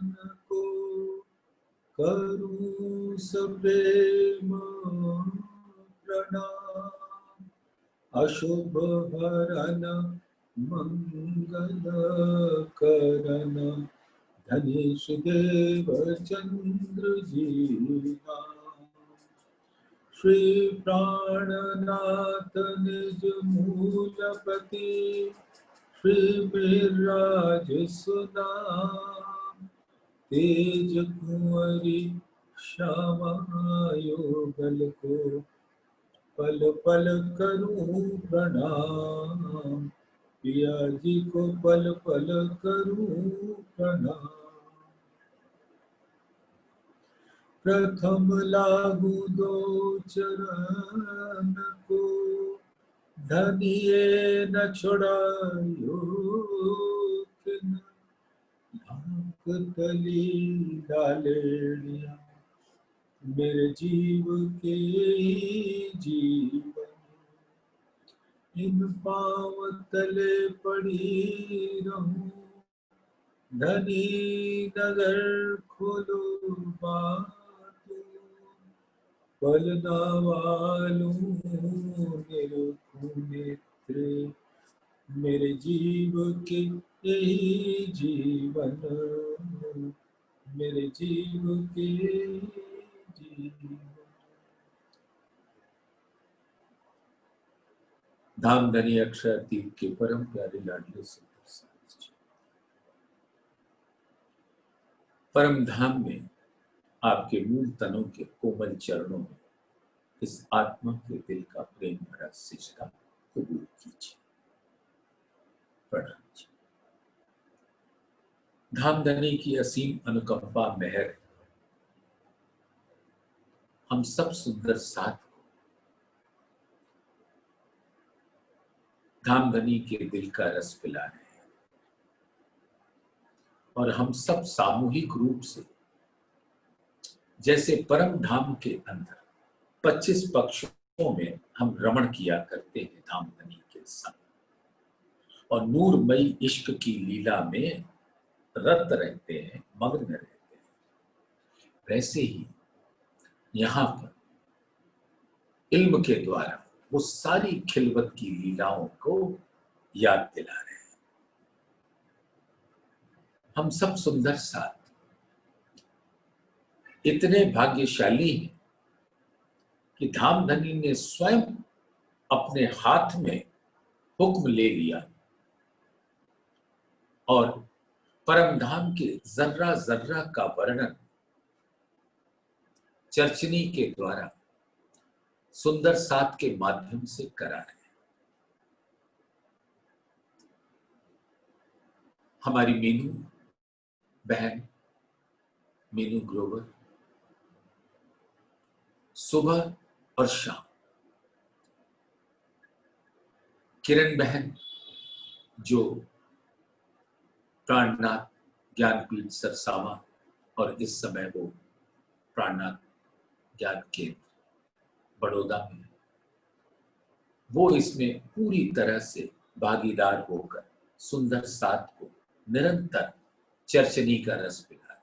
को करूं सप्रेम प्रणाम। अशुभ हरन मंगल करन धनेश देव चंद्र जी नाम। श्री प्राणनाथ निज मूलपति श्री मिराज सुदाम। तेज कुंवरी श्यामा युगल को पल पल करूं प्रणाम। पिया जी को पल पल करूं प्रणाम। प्रथम लागू दो चरण को धनिये न छुड़ायो किन। ढाक तली डालेड़िया मेरे जीव के जीवन। इन पाँव तले पड़ी रहूं धनी नगर खोलो बात। पल नावालू नेत्र मेरे जीव के यही जीवन। मेरे जीव के जीवन। धामधनी अक्षर तीर्थ के परम प्यारे लाडले सुंदर साथ जी, परम धाम में आपके मूल तनों के कोमल चरणों में इस आत्मा के दिल का प्रेम भरा सिजदा कबूल कीजिए। प्रणाम जी। धामधनी की असीम अनुकंपा मेहर हम सब सुंदर साथ को धामधनी के दिल का रस पिला रहे हैं और हम सब सामूहिक रूप से जैसे परम धाम के अंदर 25 पक्षों में हम रमण किया करते हैं धामधनी के संग और नूरमयी इश्क की लीला में रत रहते हैं, मग्न रहते हैं, वैसे ही यहाँ पर इल्म के द्वारा वो सारी खिलवत की लीलाओं को याद दिला रहे हैं। हम सब सुंदर साथ इतने भाग्यशाली हैं कि धामधनी ने स्वयं अपने हाथ में हुक्म ले लिया और परमधाम के जर्रा जर्रा का वर्णन चर्चनी के द्वारा सुंदर साथ के माध्यम से करा रहे हैं। हमारी मीनू बहन, मीनू ग्रोवर सुबह और शाम, किरण बहन जो प्राणनाथ ज्ञानपीठ सरसावा और इस समय वो प्राणनाथ ज्ञान केंद्र बड़ौदा में, वो इसमें पूरी तरह से भागीदार होकर सुंदर साथ को निरंतर चर्चनी का रस पिला रहे।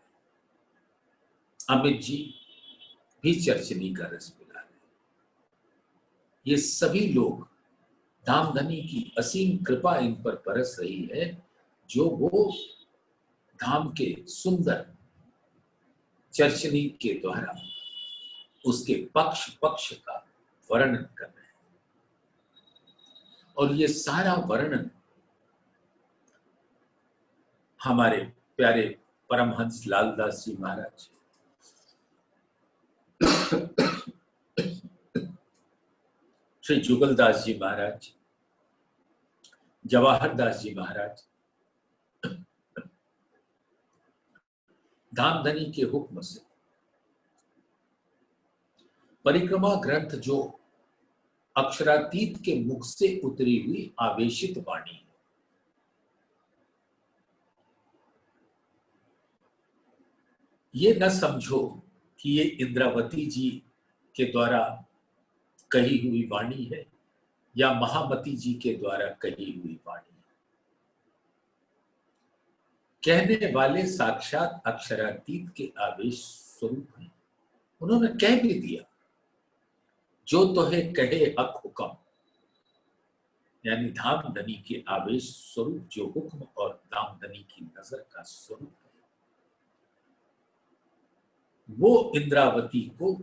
अमित जी भी चर्चनी का रस पिला रहे। ये सभी लोग धामधनी की असीम कृपा इन पर बरस रही है जो वो धाम के सुंदर चर्चनी के द्वारा उसके पक्ष पक्ष का वर्णन कर रहे हैं। और ये सारा वर्णन हमारे प्यारे परमहंस लालदास जी महाराज, श्री जुगलदास जी महाराज, जवाहर दास जी महाराज धामधनी के हुक्म से परिक्रमा ग्रंथ जो अक्षरातीत के मुख से उतरी हुई आवेशित वाणी है, ये न समझो कि ये इंद्रावती जी के द्वारा कही हुई वाणी है या महामती जी के द्वारा कही हुई वाणी है। कहने वाले साक्षात अक्षरातीत के आवेश स्वरूप हैं। उन्होंने कह भी दिया, जो तोहे कहे हक हुक्म, यानी धामधनी के आवेश स्वरूप जो हुक्म और धामधनी की नजर का स्वरूप है, वो इंद्रावती को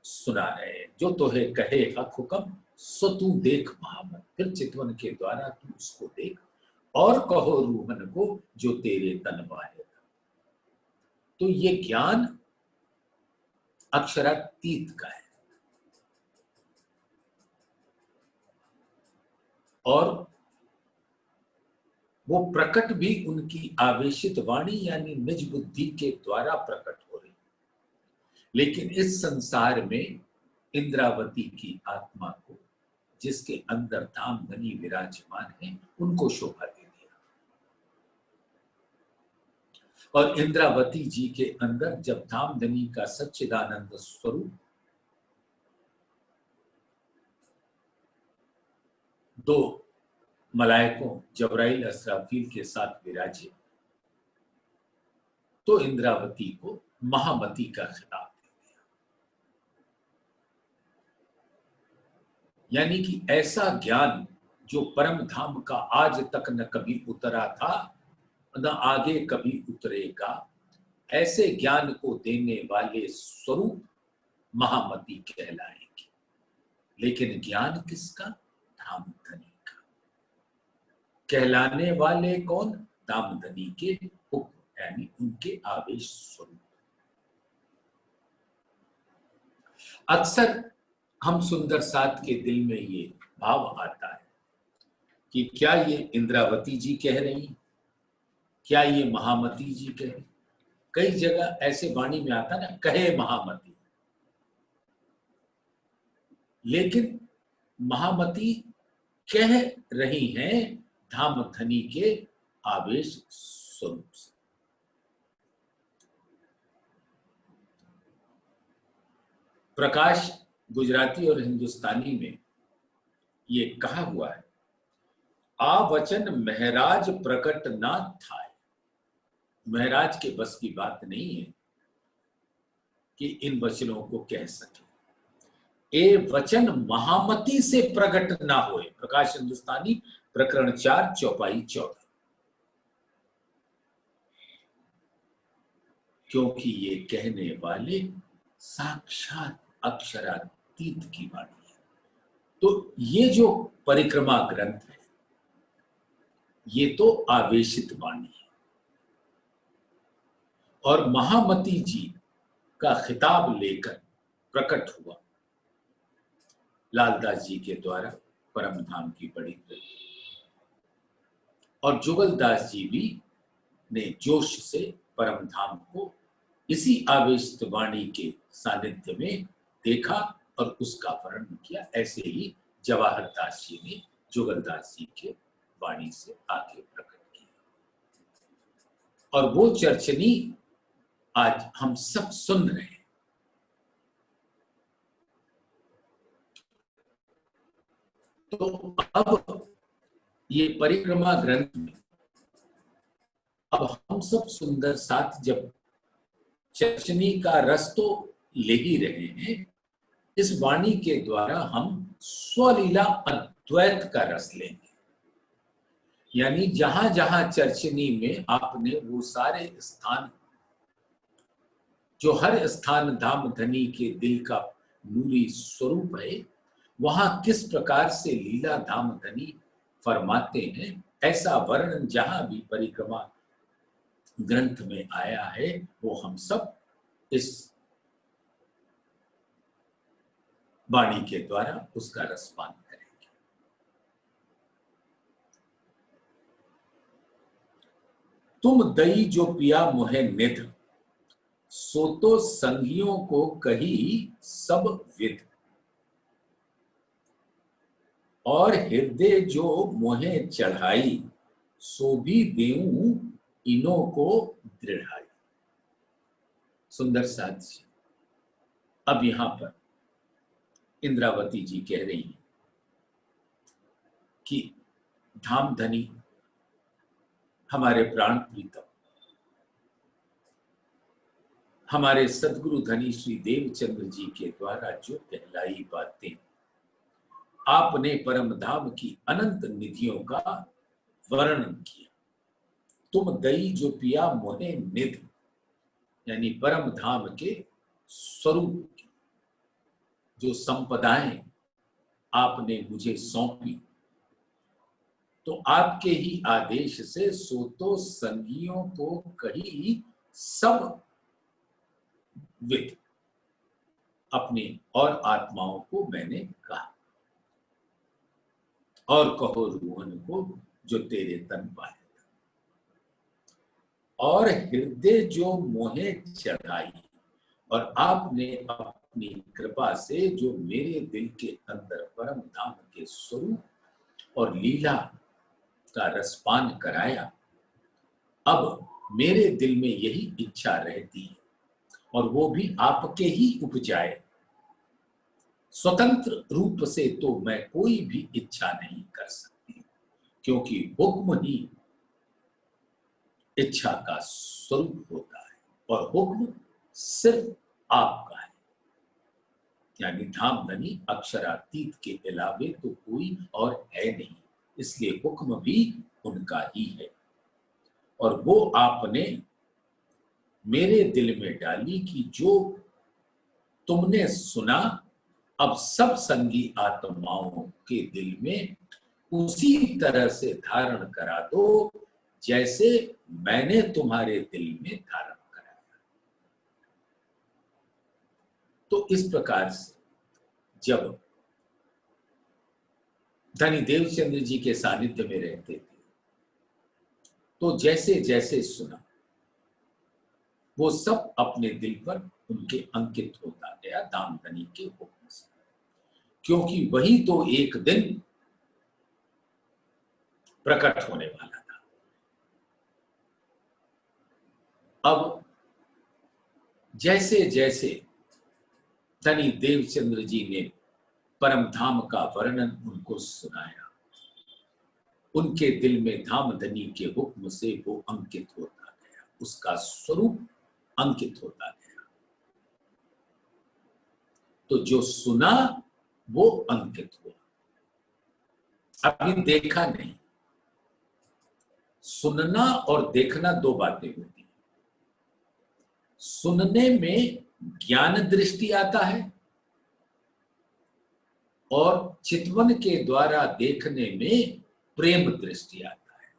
सुना रहे हैं। जो तोहे कहे हक हुक्म, सो तू देख महामत, फिर चितवन के द्वारा तू उसको देख, और कहो रूहन को जो तेरे तन वाहे। तो ये ज्ञान अक्षरातीत का है, और वो प्रकट भी उनकी आवेशित वाणी यानी निज बुद्धि के द्वारा प्रकट हो रही। लेकिन इस संसार में इंद्रावती की आत्मा को, जिसके अंदर धामधनी विराजमान है, उनको शोभा दे दिया। और इंद्रावती जी के अंदर जब धामधनी का सच्चिदानंद स्वरूप दो मलाइकों जबराइल असराफील के साथ विराजे, तो इंद्रावती को महामती का खिताब दे दिया। यानी कि ऐसा ज्ञान जो परम धाम का आज तक न कभी उतरा था, न आगे कभी उतरेगा, ऐसे ज्ञान को देने वाले स्वरूप महामती कहलाएंगे। लेकिन ज्ञान किसका? धामधनी का। कहलाने वाले कौन? धामधनी के हुक्म, यानी उनके आवेश स्वरूप। अक्सर हम सुंदर साथ के दिल में ये भाव आता है कि क्या ये इंद्रावती जी कह रही, क्या ये महामती जी कह रही। कई जगह ऐसे वाणी में आता ना, कहे महामती, लेकिन महामती कह रही हैं धामधनी के आवेश स्वरूप से। प्रकाश गुजराती और हिंदुस्तानी में ये कहा हुआ है, आ वचन महराज प्रकट ना थाय। महराज के बस की बात नहीं है कि इन वचनों को कह सके। ए वचन महामती से प्रकट ना होए। प्रकाश हिंदुस्तानी प्रकरण 4 चौपाई 14। क्योंकि ये कहने वाले साक्षात अक्षरातीत की वाणी है। तो ये जो परिक्रमा ग्रंथ है, ये तो आवेशित वाणी है, और महामती जी का खिताब लेकर प्रकट हुआ लालदास जी के द्वारा परम धाम की बड़ी कृति। और जुगलदास जी भी ने जोश से परम धाम को इसी आवेशित वाणी के सानिध्य में देखा और उसका वर्णन किया। ऐसे ही जवाहर दास जी ने जुगलदास जी के वाणी से आगे प्रकट किया। और वो चर्चनी आज हम सब सुन रहे हैं। तो अब ये परिक्रमा ग्रंथ में अब हम सब सुंदर साथ जब चर्चनी का रस तो ले ही रहे हैं, इस वाणी के द्वारा हम स्वलीला अद्वैत का रस लेंगे। यानी जहां जहां चर्चनी में आपने वो सारे स्थान, जो हर स्थान धामधनी के दिल का नूरी स्वरूप है, वहां किस प्रकार से लीला धामधनी फरमाते हैं, ऐसा वर्णन जहां भी परिक्रमा ग्रंथ में आया है, वो हम सब इस वाणी के द्वारा उसका रसपान करेंगे। तुम दई जो पिया मुहे निध, सो तो संगियों को कही सब विद। और हृदय जो मोहे चढ़ाई, सो भी देऊं इनो को दृढ़ाई। सुंदर साथ जी अब यहां पर इंद्रावती जी कह रही हैं कि धामधनी हमारे प्राण प्रीतम, हमारे सदगुरु धनी श्री देवचंद्र जी के द्वारा जो कहलाई बातें आपने परम धाम की अनंत निधियों का वर्णन किया। तुम दई जो पिया मोहे निधि, यानी परम धाम के स्वरूप की जो संपदाएं आपने मुझे सौंपी, तो आपके ही आदेश से सोतो संगियों को कही सब विद, अपने और आत्माओं को मैंने कहा, और कहो रूहन को जो तेरे तन पाए, और हृदय जो मोहे चढ़ाई, और आपने अपनी कृपा से जो मेरे दिल के अंदर परम धाम के स्वरूप और लीला का रसपान कराया। अब मेरे दिल में यही इच्छा रहती है, और वो भी आपके ही उपजाए। स्वतंत्र रूप से तो मैं कोई भी इच्छा नहीं कर सकती, क्योंकि हुक्म ही इच्छा का स्वरूप होता है, और हुक्म सिर्फ आपका है, यानी धामधनी अक्षरातीत के अलावे तो कोई और है नहीं, इसलिए हुक्म भी उनका ही है। और वो आपने मेरे दिल में डाली कि जो तुमने सुना, अब सब संगी आत्माओं के दिल में उसी तरह से धारण करा दो जैसे मैंने तुम्हारे दिल में धारण कराया। तो इस प्रकार से जब धनी देवचंद्र जी के सानिध्य में रहते थे, तो जैसे जैसे सुना वो सब अपने दिल पर उनके अंकित होता गया दामधनी के हुक्म से, क्योंकि वही तो एक दिन प्रकट होने वाला था। अब जैसे जैसे धनी देवचंद्र जी ने परम धाम का वर्णन उनको सुनाया, उनके दिल में धामधनी के हुक्म से वो अंकित होता गया, उसका स्वरूप अंकित होता गया। तो जो सुना वो अंकित हुआ। अभी देखा नहीं, सुनना और देखना दो बातें होती हैं। सुनने में ज्ञान दृष्टि आता है, और चितवन के द्वारा देखने में प्रेम दृष्टि आता है।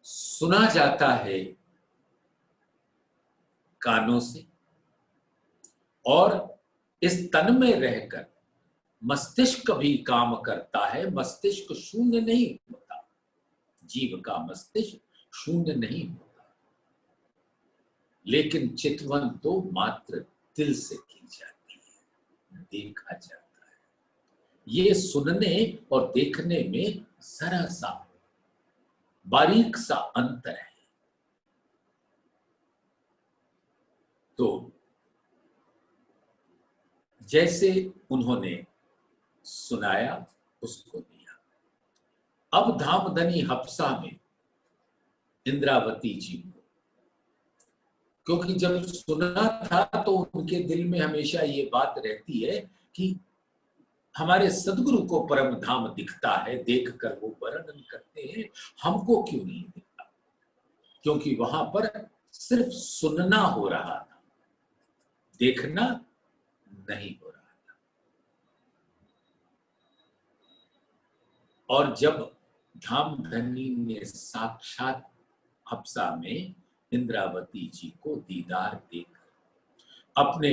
सुना जाता है कानों से, और इस तन में रहकर मस्तिष्क भी काम करता है। मस्तिष्क शून्य नहीं होता, जीव का मस्तिष्क शून्य नहीं होता, लेकिन चितवन तो मात्र दिल से की जाती है, देखा जाता है। ये सुनने और देखने में जरा सा बारीक सा अंतर है। तो जैसे उन्होंने सुनाया उसको दिया। अब धामधनी हफ्सा में इंद्रावती जी को, क्योंकि जब सुना था तो उनके दिल में हमेशा ये बात रहती है कि हमारे सदगुरु को परम धाम दिखता है, देखकर वो वर्णन करते हैं, हमको क्यों नहीं दिखता? क्योंकि वहां पर सिर्फ सुनना हो रहा था, देखना नहीं हो रहा था। और जब धामधनी ने साक्षात हफ्सा में इंद्रावती जी को दीदार देकर अपने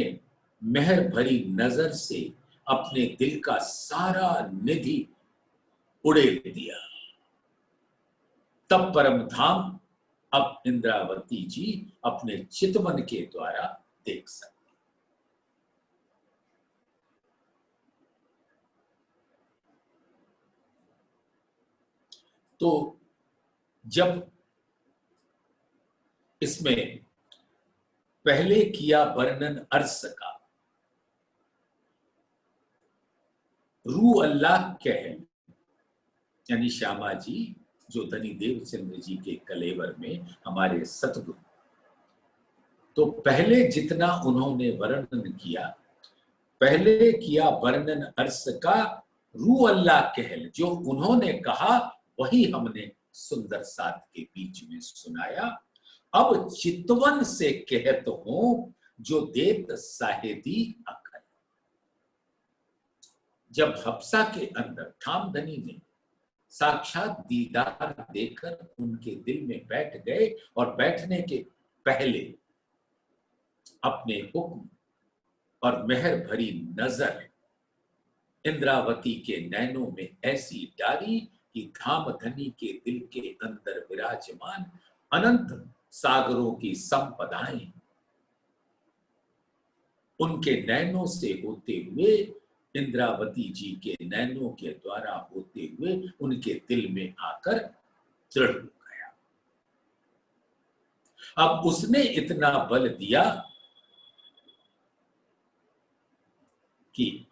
मेहर भरी नजर से अपने दिल का सारा निधि उड़ेल दिया, तब परम धाम अब इंद्रावती जी अपने चितवन के द्वारा देख सकते। तो जब इसमें पहले किया वर्णन अर्श का, रू अल्लाह कह, यानी श्यामा जी जो धनी देवचंद्र जी के कलेवर में हमारे सतगुरु तो पहले जितना उन्होंने वर्णन किया, पहले किया वर्णन अर्श का, रू अल्लाह कहल, जो उन्होंने कहा वही हमने सुंदर साथ के बीच में सुनाया। अब चितवन से कहत हूं जो देत साहेदी अकल। जब हफ्सा के अंदर धामधनी ने साक्षात दीदार देकर उनके दिल में बैठ गए और बैठने के पहले अपने हुक्म और मेहर भरी नजर इंद्रावती के नैनों में ऐसी डाली कि धामधनी के दिल के अंदर विराजमान अनंत सागरों की संपदाएं उनके नैनों से होते हुए, इंद्रावती जी के नैनों के द्वारा होते हुए उनके दिल में आकर दृढ़ हो गया। अब उसने इतना बल दिया कि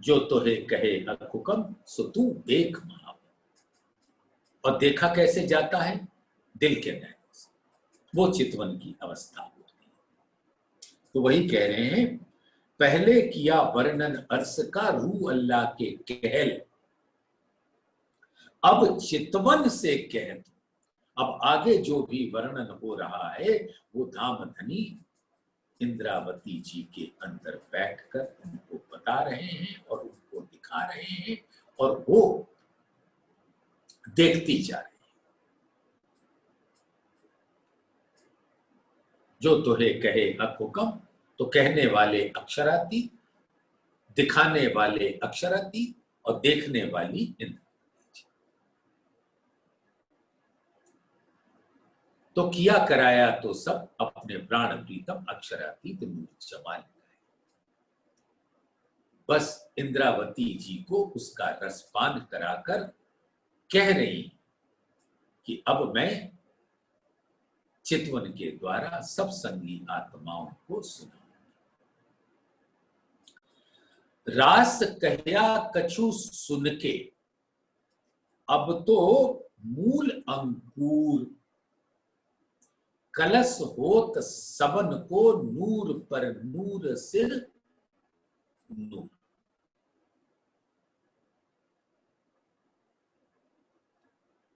जो तोहे कहे हक हुक्म सो तू देख महा। और देखा कैसे जाता है? दिल के नैनों से, वो चितवन की अवस्था होती है। तो वही कह रहे हैं, पहले किया वर्णन अर्श का, रू अल्लाह के कहल, अब चितवन से कहत। अब आगे जो भी वर्णन हो रहा है वो धामधनी इंद्रावती जी के अंदर बैठकर उनको बता रहे हैं और उनको दिखा रहे हैं और वो देखती जा रही है। जो तोहे कहे हक हुक्म, तो कहने वाले अक्षरातीत, दिखाने वाले अक्षरातीत और देखने वाली इंद्रावती। तो किया कराया तो सब अपने प्राण प्रीतम अक्षरातीत नूर जमाल। बस इंद्रावती जी को उसका रसपान कराकर कह रही कि अब मैं चितवन के द्वारा सब संगी आत्माओं को सुना। रास कहया कछु सुन के, अब तो मूल अंकुर, कलश होत सबन को नूर पर नूर सिर नूर।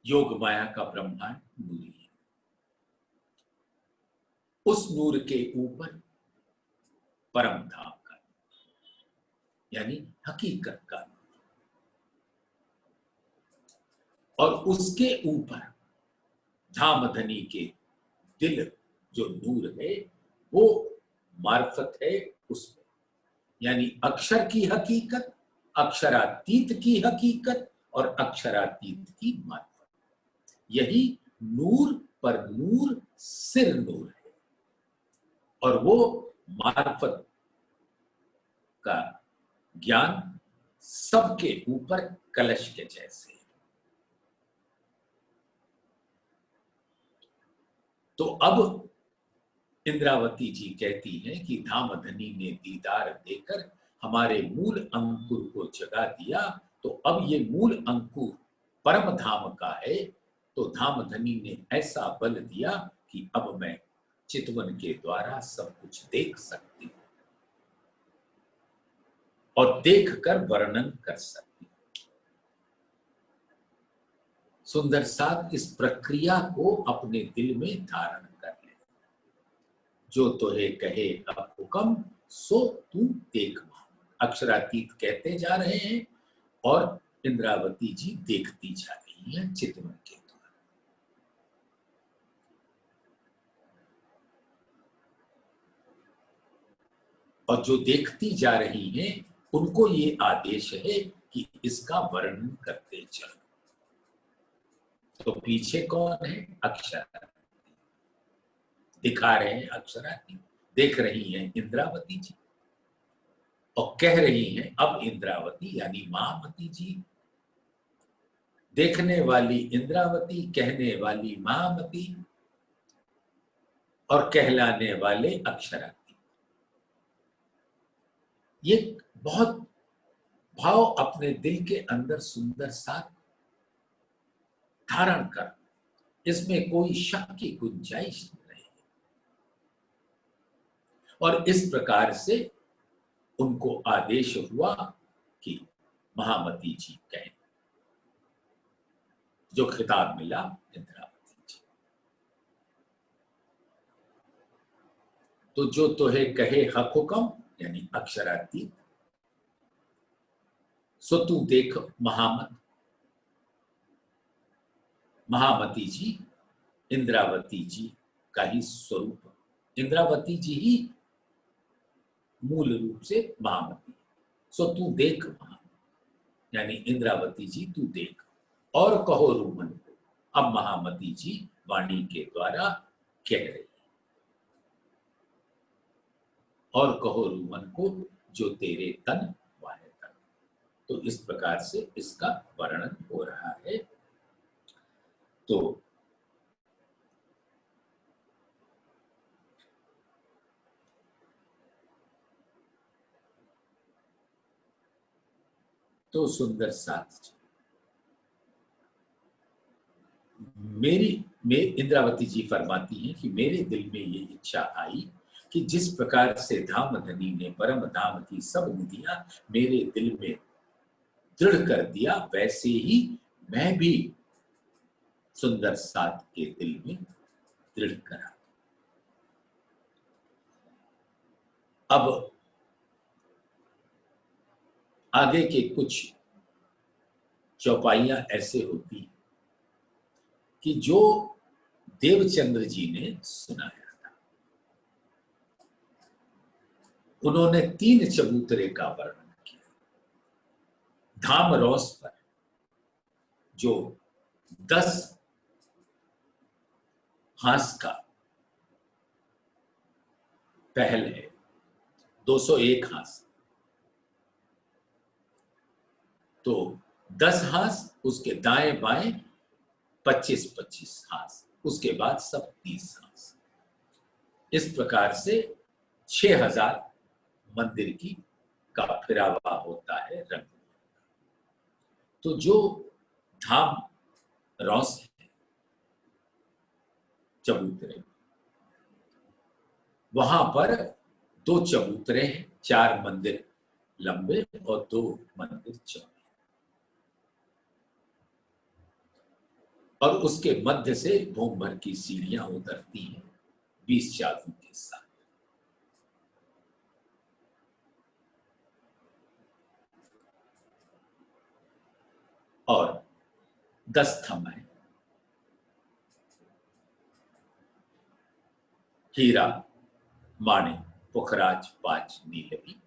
योग माया का ब्रह्मांड नूरी है। उस नूर के ऊपर परम धाम का, यानी हकीकत का, और उसके ऊपर धामधनी के दिल जो नूर है वो मार्फत है उसमें, यानी अक्षर की हकीकत, अक्षरातीत की हकीकत और अक्षरातीत की मार्फत। यही नूर पर नूर सिर नूर है और वो मार्फत का ज्ञान सबके ऊपर कलश के जैसे। तो अब इंद्रावती जी कहती हैं कि धामधनी ने दीदार देकर हमारे मूल अंकुर को जगा दिया, तो अब ये मूल अंकुर परम धाम का है। तो धामधनी ने ऐसा बल दिया कि अब मैं चितवन के द्वारा सब कुछ देख सकती हूं और देखकर वर्णन कर सकती हूं। सुंदर साथ इस प्रक्रिया को अपने दिल में धारण कर ले। जो तोहे कहे अब हुक्म सो तू देख। अक्षरातीत कहते जा रहे हैं और इंद्रावती जी देखती जा रही हैं चितवन के द्वारा। और जो देखती जा रही हैं उनको ये आदेश है कि इसका वर्णन करते चलो। तो पीछे कौन है? अक्षरातीत दिखा रहे हैं, अक्षरातीत देख रही हैं इंद्रावती जी और कह रही हैं अब इंद्रावती यानी महामती जी। देखने वाली इंद्रावती, कहने वाली महामती और कहलाने वाले अक्षरातीत। ये बहुत भाव अपने दिल के अंदर सुंदर साथ धारण कर, इसमें कोई शक की गुंजाइश नहीं। और इस प्रकार से उनको आदेश हुआ कि महामती जी कहें, जो खिताब मिला इंद्रावती जी। तो जो तोहे कहे हक हुक्म यानी अक्षरातीत, सो तू देख महामत। महामती जी इंद्रावती जी का ही स्वरूप, इंद्रावती जी ही मूल रूप से महामती। सो तू देख महामती यानी इंद्रावती जी तू देख, और कहो रूमन को। अब महामती जी वाणी के द्वारा कह रही, और कहो रूमन को जो तेरे तन वाहे तन। तो इस प्रकार से इसका वर्णन हो रहा है। तो सुंदर साथ जी, इंद्रावती जी फरमाती हैं कि मेरे दिल में ये इच्छा आई कि जिस प्रकार से धाम धनी ने परम धाम की सब निधियां मेरे दिल में दृढ़ कर दिया, वैसे ही मैं भी सुंदर साथ के दिल में दृढ़ करा। अब आगे के कुछ चौपाइयां ऐसे होती कि जो देवचंद्र जी ने सुनाया था। उन्होंने 3 चबूतरे का वर्णन किया। धाम रोस पर जो 10 हांस का पहल है, 201 हांस, तो 10 हांस, उसके दाएं बाएं 25-25 हांस, उसके बाद सब 30 हांस। इस प्रकार से 6000 मंदिर की का फिरावा होता है रंग। तो जो धाम रौस है, चबूतरे, वहां पर 2 चबूतरे हैं, 4 मंदिर लंबे और 2 मंदिर चौड़े, और उसके मध्य से भूम भर की सीढ़ियां उतरती हैं 20 चादरों के साथ। और 10 स्तंभ है, हीरा माणिक पुखराज पांच नीलवी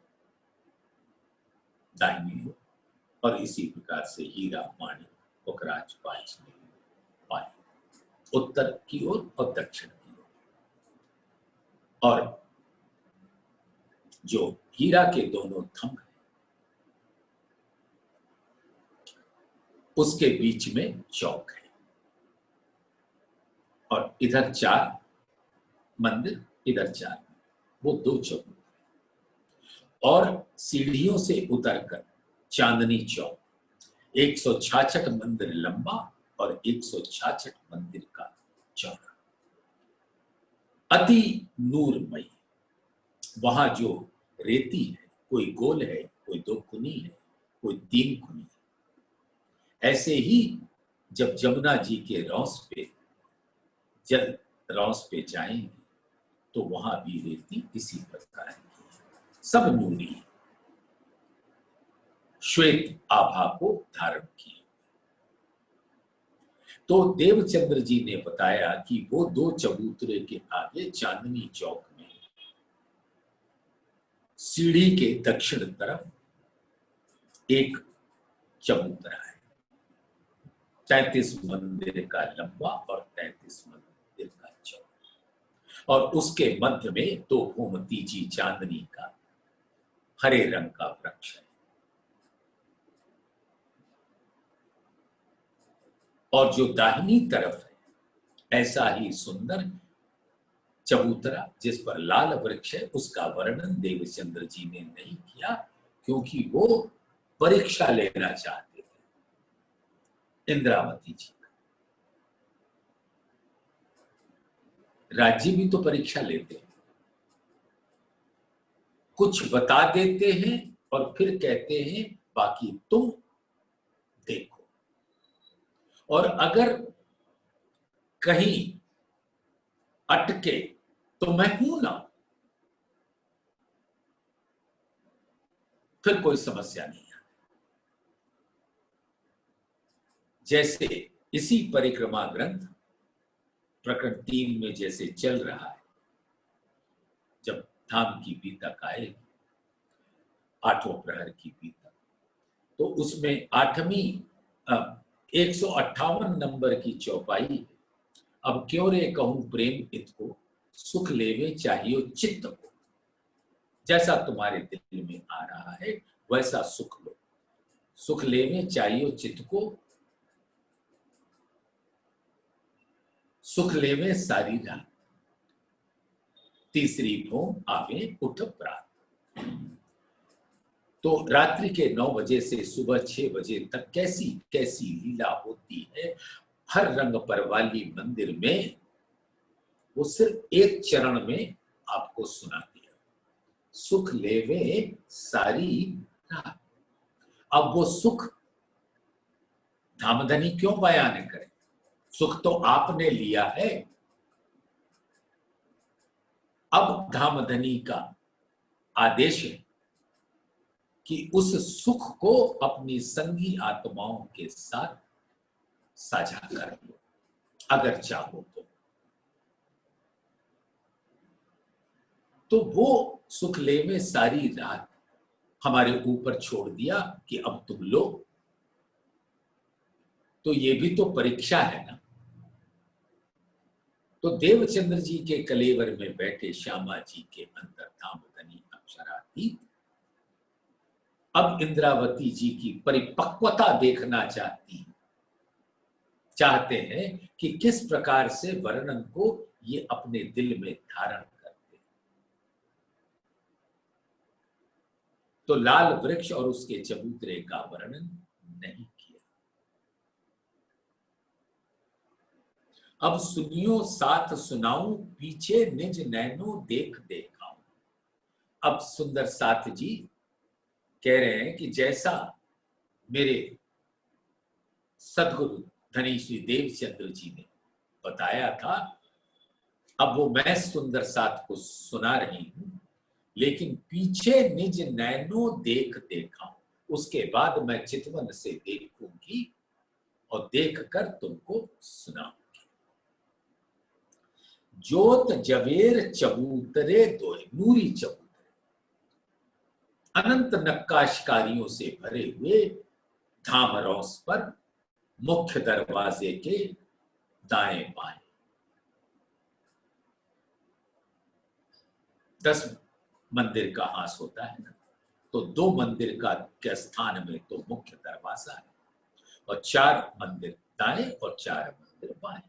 दाहिनी ओर, और इसी प्रकार से हीरा माणिक पुखराज पांच नीलवी बाएं, उत्तर की ओर और दक्षिण की ओर। और जो हीरा के दोनों थंभ हैं, उसके बीच में चौक है, और इधर 4 मंदिर, इधर 4, वो 2 चौक। और सीढ़ियों से उतरकर चांदनी चौक, 166 मंदिर लंबा और 166 मंदिर का चौड़ा, अति नूरमयी। वहां जो रेती है, कोई गोल है, कोई 2 खुनी है, कोई 3 खुनी है। ऐसे ही जब जमुना जी के रौस पे जल रौस पे जाएंगे तो वहां भी रेती इसी प्रकार की, सब नूरी श्वेत आभा को धारण किए। तो देवचंद्र जी ने बताया कि वो 2 चबूतरे के आगे चांदनी चौक में सीढ़ी के दक्षिण तरफ एक चबूतरा है, 33 मंदिर का लंबा और 33 मंदिर का चौड़ा, और उसके मध्य में तो गोमती जी चांदनी का हरे रंग का वृक्ष है। और जो दाहिनी तरफ है, ऐसा ही सुंदर चबूतरा जिस पर लाल वृक्ष है, उसका वर्णन देवचंद्र जी ने नहीं किया, क्योंकि वो परीक्षा लेना चाहते थे इंद्रावती जी का। राज्य भी तो परीक्षा लेते हैं, कुछ बता देते हैं और फिर कहते हैं बाकी तुम देखो। और अगर कहीं अटके तो मैं हूं ना, फिर कोई समस्या नहीं है। जैसे इसी परिक्रमा ग्रंथ प्रकरण 3 में जैसे चल रहा है, जब धाम की बीतक आएगी, 8वें प्रहर की बीतक, तो उसमें 8वीं 158 नंबर की चौपाई, अब क्यों रे कहूं प्रेम इत को, सुख लेवे चाहिए चित्त को। जैसा तुम्हारे दिल में आ रहा है वैसा सुख लो, सुख लेवे चाहिए चित्त को, सुख लेवे सारी रात, तीसरी भोम आवे उठ प्रात। तो रात्रि के 9 बजे से सुबह 6 बजे तक कैसी कैसी लीला होती है हर रंग पर वाली मंदिर में, वो सिर्फ एक चरण में आपको सुना दिया, सुख लेवे सारी रात। अब वो सुख धामधनी क्यों बयान करे, सुख तो आपने लिया है। अब धामधनी का आदेश है कि उस सुख को अपनी संगी आत्माओं के साथ साझा कर लो अगर चाहो तो वो सुख लेवे सारी रात हमारे ऊपर छोड़ दिया कि अब तुम लो। तो ये भी तो परीक्षा है ना। तो देवचंद्र जी के कलेवर में बैठे श्यामा जी के अंदर धामधनी अक्षरातीत अब इंद्रावती जी की परिपक्वता देखना चाहते हैं कि किस प्रकार से वर्णन को ये अपने दिल में धारण करते। तो लाल वृक्ष और उसके चबूतरे का वर्णन नहीं किया। अब सुनियो साथ सुनाऊं, पीछे निज नैनो देख देखाऊं। अब सुंदर साथ जी कह रहे हैं कि जैसा मेरे सदगुरु धनी श्री देवचंद्र जी ने बताया था, अब वो मैं सुंदर साथ को सुना रही हूं, लेकिन पीछे निज नैनो देख देखाऊं, उसके बाद मैं चितवन से देखूंगी और देखकर तुमको सुनाऊंगी। जोत जवेर चबूतरे दोए, नूरी चबूतरे, अनंत नक्काशकारियों से भरे हुए धाम रौस पर मुख्य दरवाजे के दाएं बाएं 10 मंदिर का हास होता है ना, तो 2 मंदिर का के स्थान में तो मुख्य दरवाजा है और 4 मंदिर दाएं और 4 मंदिर बाएं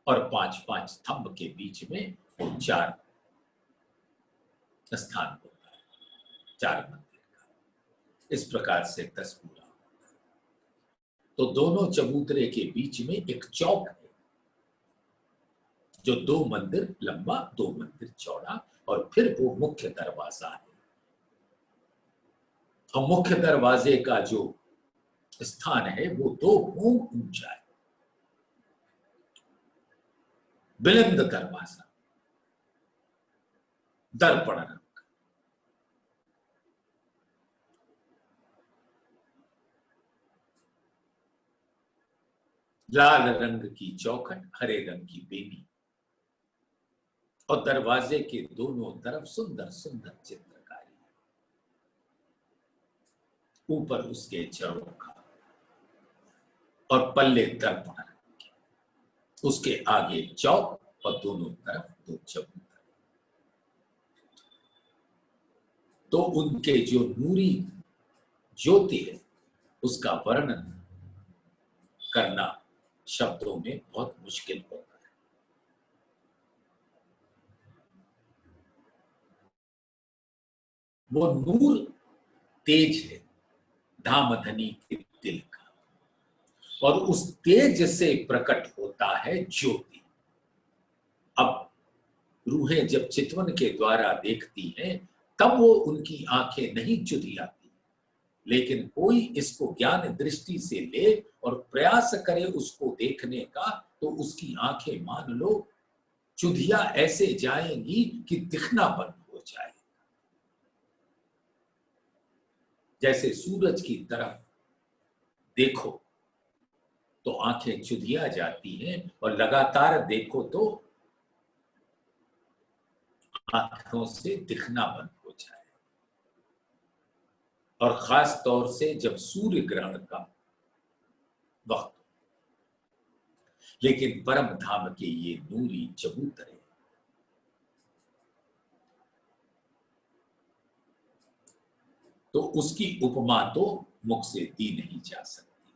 और 5-5 स्तंभ के बीच में 4 स्थान होता है, 4 मंदिर का। इस प्रकार से 10 पूरा होता है। तो दोनों चबूतरे के बीच में एक चौक है जो 2 मंदिर लंबा 2 मंदिर चौड़ा, और फिर वो मुख्य दरवाजा है। और मुख्य दरवाजे का जो स्थान है वो 2 भूम ऊंचा है, बिलंद दरवाजा, दर्पण रंग, लाल रंग की चौखट, हरे रंग की बेनी, और दरवाजे के दोनों तरफ सुंदर सुंदर चित्रकारी, ऊपर उसके झरोखा और पल्ले दर्पण रंग के, उसके आगे चौक और दोनों तरफ 2 चबूतरे। तो उनके जो नूरी ज्योति है उसका वर्णन करना शब्दों में बहुत मुश्किल होता है। वो नूर तेज है धामधनी के दिल का, और उस तेज से प्रकट होता है ज्योति। अब रूहें जब चितवन के द्वारा देखती हैं तब वो उनकी आंखें नहीं चुधियाती, लेकिन कोई इसको ज्ञान दृष्टि से ले और प्रयास करे उसको देखने का तो उसकी आंखें मान लो चुधिया ऐसे जाएंगी कि दिखना बंद हो जाए। जैसे सूरज की तरफ देखो तो आंखें चुधिया जाती हैं और लगातार देखो तो आंखों से दिखना बंद हो जाए। और खास तौर से जब सूर्य ग्रहण का वक्त। लेकिन परम धाम के ये नूरी चबूतरे तो उसकी उपमा तो मुख से दी नहीं जा सकती।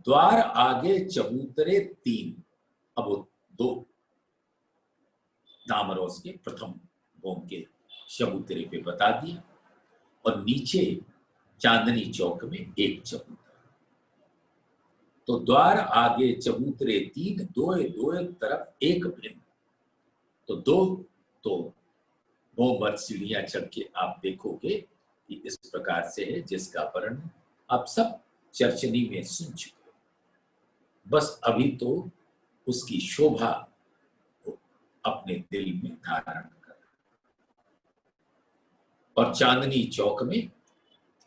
द्वार आगे चबूतरे तीन, अब वो दो दामरोस के प्रथम भोग के चबूतरे पे बता दिया, और नीचे चांदनी चौक में एक चबूतरा। तो द्वार आगे चबूतरे तीन, दोए दोए तरफ एक भिन्न। तो दो तो भोमर सीढ़ियां चढ़ के आप देखोगे कि इस प्रकार से है, जिसका वर्णन आप सब चर्चनी में सुन चुके हो। बस अभी तो उसकी शोभा को अपने दिल में धारण कर। और चांदनी चौक में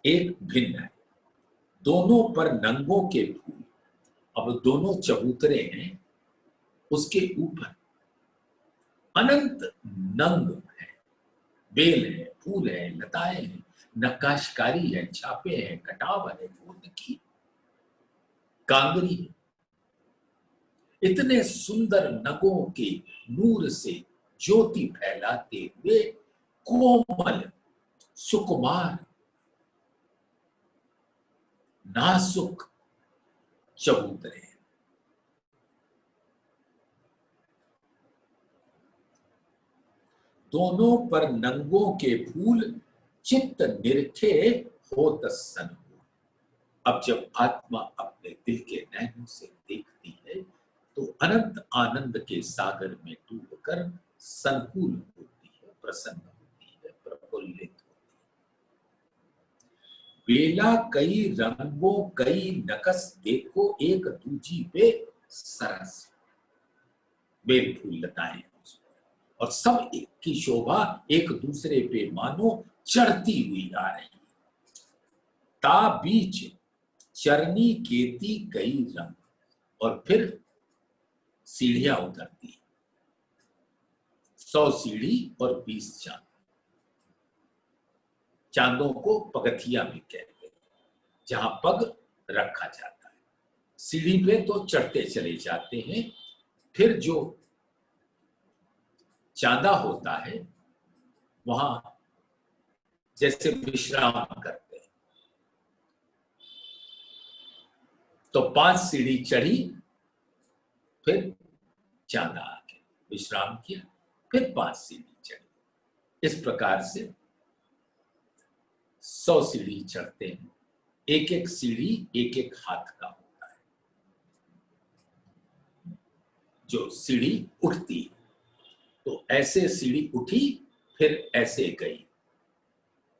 एक भिन्न है, दोनों पर नंगों के फूल। अब दोनों चबूतरे हैं, उसके ऊपर अनंत नंग है, बेल है, फूल है, लताएं हैं, नक्काशकारी है, छापे हैं, कटाव है, गोंद की कांगरी है। इतने सुंदर नगों के नूर से ज्योति फैलाते हुए कोमल सुकुमार नाजुक चबूतरे। दोनों पर नंगों के फूल चित्त निरखे होत सन हो। अब जब आत्मा अपने दिल के नैनों से देखती है तो अनंत आनंद के सागर में डूबकर संकुल होती है, प्रसन्न होती है, प्रफुल्लित होती है। बेला कई रंगों कई नकस देखो एक दूजी पे सरस। बेल फूल लताएं और सब एक की शोभा एक दूसरे पे मानो चढ़ती हुई आ रही है। ता बीच चरनी केती कई रंग, और फिर सीढ़ियां उतरती, 100 सीढ़ी और 20 चांद। चांदों को पगथिया भी कहते हैं, जहां पग रखा जाता है। सीढ़ी पे तो चढ़ते चले जाते हैं, फिर जो चांदा होता है वहां जैसे विश्राम करते हैं। तो 5 सीढ़ी चढ़ी, फिर चांदा आके विश्राम किया, फिर 5 सीढ़ी चढ़ी। इस प्रकार से 100 सीढ़ी चढ़ते हैं। एक एक सीढ़ी एक एक हाथ का होता है। जो सीढ़ी उठती तो ऐसे सीढ़ी उठी फिर ऐसे गई।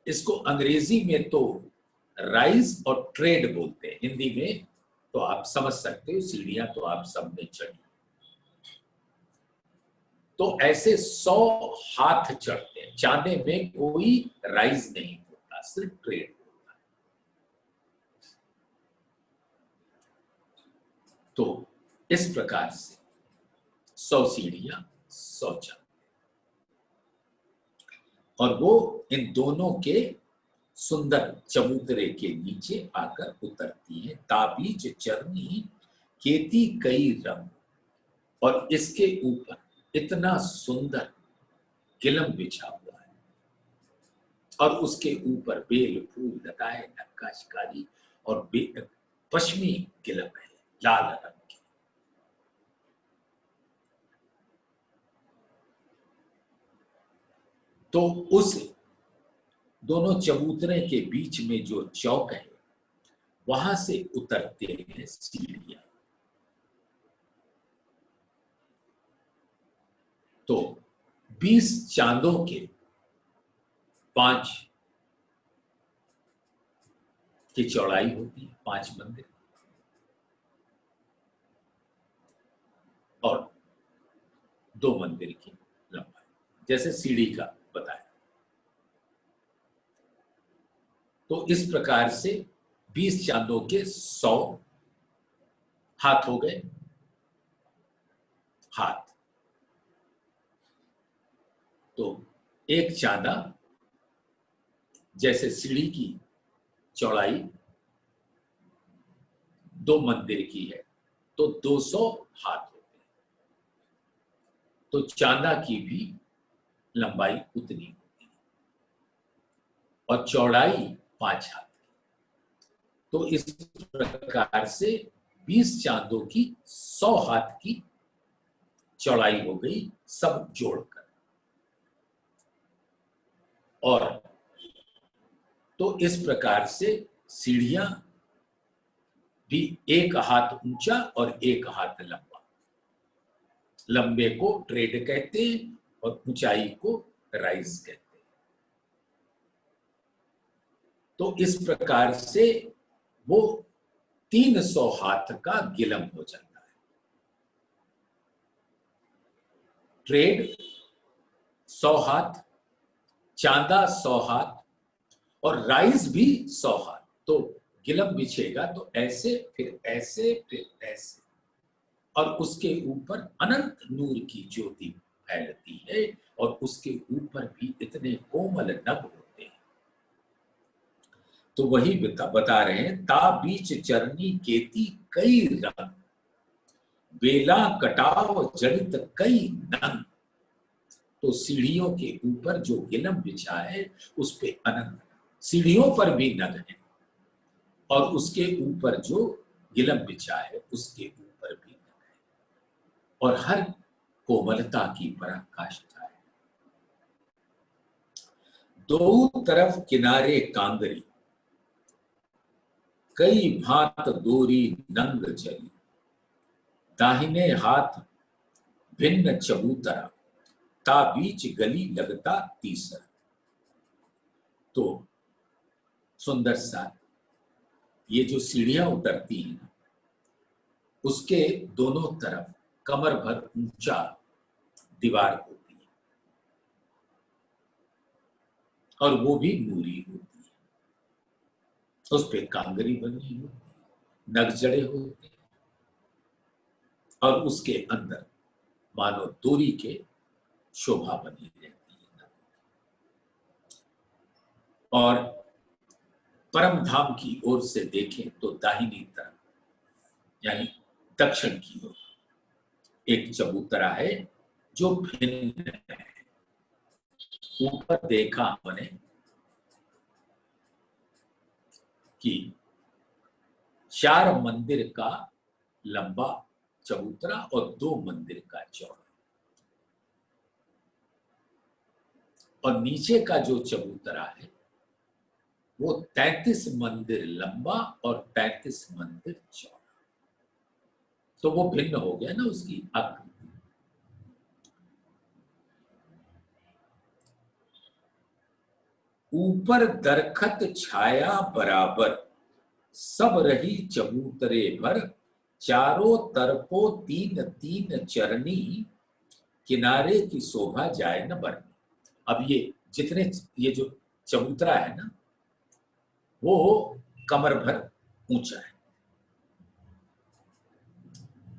इसको अंग्रेजी में तो राइज और ट्रेड बोलते हैं, हिंदी में तो आप समझ सकते हो, सीढ़ियां तो आप सबने चढ़ी। तो ऐसे 100 हाथ चढ़ते हैं। चांदे में कोई राइज नहीं होता, सिर्फ ट्रेड होता है। तो इस प्रकार से 100 सीढ़ियां 100 चांदे, और वो इन दोनों के सुंदर चबूतरे के नीचे आकर उतरती है। ताबीज चरनी केती कई रंग, और इसके ऊपर इतना सुंदर गिलम बिछा हुआ है, और उसके ऊपर बेल फूल लताएं नक्काशकारी और पश्चिमी गिलम है लाल रंग की। तो उस दोनों चबूतरे के बीच में जो चौक है वहां से उतरते हैं सीढ़ियां। तो 20 चांदों के 5 की चौड़ाई होती है, 5 मंदिर, और 2 मंदिर की लंबाई, जैसे सीढ़ी का बताया। तो इस प्रकार से 20 चांदों के 100 हाथ हो गए। हाथ तो एक चांदा जैसे सीढ़ी की चौड़ाई 2 मंदिर की है, तो 200 हाथ होते हैं। तो चांदा की भी लंबाई उतनी होती है और चौड़ाई 5 हाथ। तो इस प्रकार से 20 चांदों की 100 हाथ की चौड़ाई हो गई, सब जोड़कर। और तो इस प्रकार से सीढ़ियां भी 1 हाथ ऊंचा और 1 हाथ लंबा। लंबे को ट्रेड कहते हैं और ऊंचाई को राइज कहते हैं। तो इस प्रकार से वो 300 हाथ का गिलम हो जाता है। ट्रेड 100 हाथ, चांदा 100 हाथ और राइज भी 100 हाथ। तो गिलम बिछेगा तो ऐसे, फिर ऐसे, फिर ऐसे, और उसके ऊपर अनंत नूर की ज्योति फैलती है और उसके ऊपर भी इतने कोमल नभ होते हैं। तो वही बता रहे हैं, ता बीच चरनी केती कई रंग, बेला कटाव जड़ित कई नंग। तो सीढ़ियों के ऊपर जो गिलम बिछा है उस पे अनंत, सीढ़ियों पर भी नग है, और उसके ऊपर जो गिलम बिछा है उसके ऊपर भी नग है, और हर कोमलता की पराकाष्ठा है। दो तरफ किनारे कांगरी, कई भांत दोरी नंग चली, दाहिने हाथ भिन्न चबूतरा, ता बीच गली लगता तीसरा। तो सुंदर सा ये जो सीढ़ियां उतरती हैं ना, उसके दोनों तरफ कमर भर ऊंचा दीवार होती है, और वो भी नूरी होती है। उस पे कांगरी बनी होती है, नग जड़े होते हैं, और उसके अंदर मानो दोरी के शोभा बनी रहती है। और परम धाम की ओर से देखें तो दाहिनी तरफ यानी दक्षिण की ओर एक चबूतरा है जो भिन्न है। ऊपर देखा हमने कि 4 मंदिर का लंबा चबूतरा और 2 मंदिर का चौड़ा, और नीचे का जो चबूतरा है वो 33 मंदिर लंबा और 33 मंदिर चौड़ा। तो वो भिन्न हो गया ना उसकी आकृति। ऊपर दरखत छाया बराबर, सब रही चबूतरे भर, चारों तरफों 3-3 चरनी, किनारे की शोभा जाए न बरनी। अब ये जितने ये जो चबूतरा है ना वो कमर भर ऊंचा है,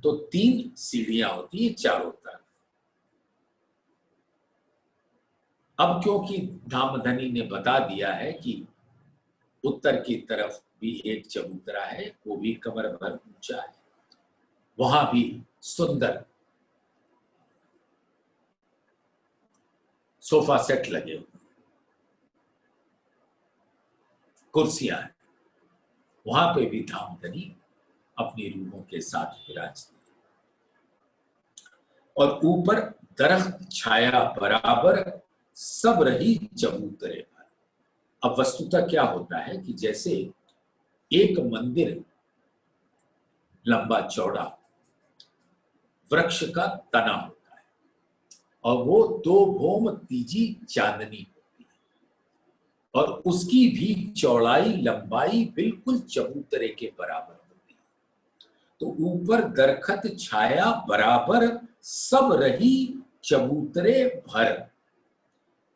तो 3 सीढ़ियां होती है चारों तरफ। अब क्योंकि धामधनी ने बता दिया है कि उत्तर की तरफ भी एक चबूतरा है, वो भी कमर भर ऊंचा है, वहां भी सुंदर सोफा सेट लगे हुए, कुर्सियां हैं, वहां पे भी धामधनी अपनी रूहों के साथ विराजती है। और ऊपर दरख्त छाया बराबर, सब रही चबूतरे पर। अब वस्तुतः क्या होता है कि जैसे एक मंदिर लंबा चौड़ा वृक्ष का तना होता है, और वो 2 भोम तीजी चांदनी होती है और उसकी भी चौड़ाई लंबाई बिल्कुल चबूतरे के बराबर होती है। तो ऊपर दरखत छाया बराबर सब रही चबूतरे भर,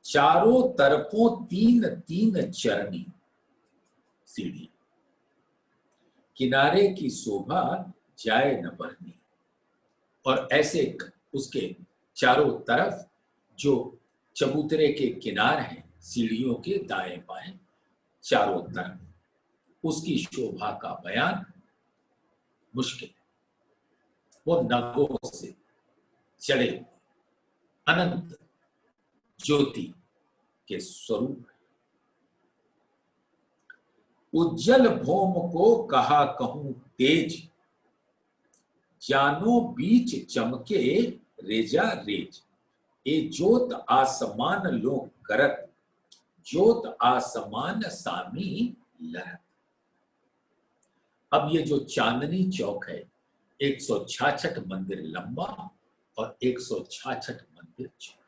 चारों तरफों 3-3 चरनी सीढ़ी, किनारे की शोभा जाए न बढ़नी। और ऐसे उसके चारों तरफ जो चबूतरे के किनार हैं सीढ़ियों के दाएं बाएं चारों तरफ, उसकी शोभा का बयान मुश्किल है। वो नगों से चढ़े अनंत ज्योति के स्वरूप है। उज्जल भौम को कहा कहूं तेज, जानो बीच चमके रेजा रेज। ए जोत आसमान लो करत, जोत आसमान सामी लहत। अब ये जो चांदनी चौक है 166 मंदिर लंबा और 166 मंदिर चौड़ा।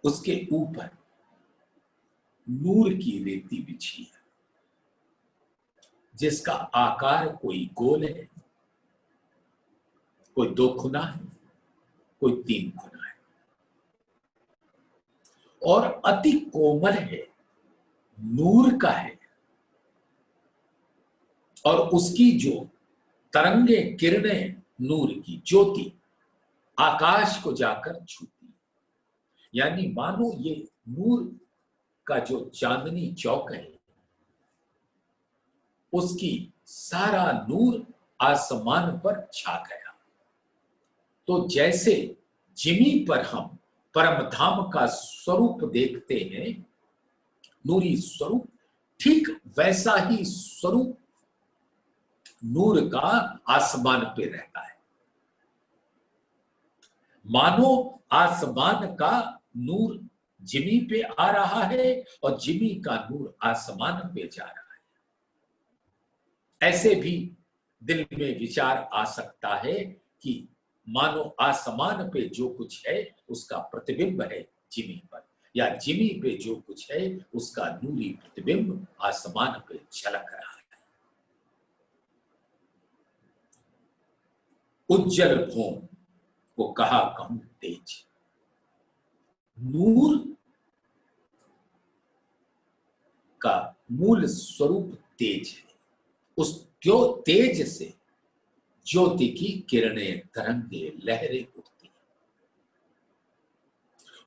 उसके ऊपर नूर की रेती बिछी है जिसका आकार कोई गोल है, कोई 2 खुना है, कोई 3 खुना है और अति कोमल है, नूर का है। और उसकी जो तरंगे किरणें नूर की ज्योति आकाश को जाकर छूती है। यानी मानो ये नूर का जो चांदनी चौक है उसकी सारा नूर आसमान पर छा गया। तो जैसे जिमी पर हम परम धाम का स्वरूप देखते हैं, नूरी स्वरूप, ठीक वैसा ही स्वरूप नूर का आसमान पे रहता है। मानो आसमान का नूर जिमी पे आ रहा है और जिमी का नूर आसमान पे जा रहा है। ऐसे भी दिल में विचार आ सकता है कि मानो आसमान पे जो कुछ है उसका प्रतिबिंब है जिमी पर, या जिमी पे जो कुछ है उसका नूरी प्रतिबिंब आसमान पे झलक रहा है। उज्जल भौम को कहा कहूं तेज। नूर का मूल स्वरूप तेज है। उस तेज से ज्योति की किरणें, तरंगे, लहरें उठती हैं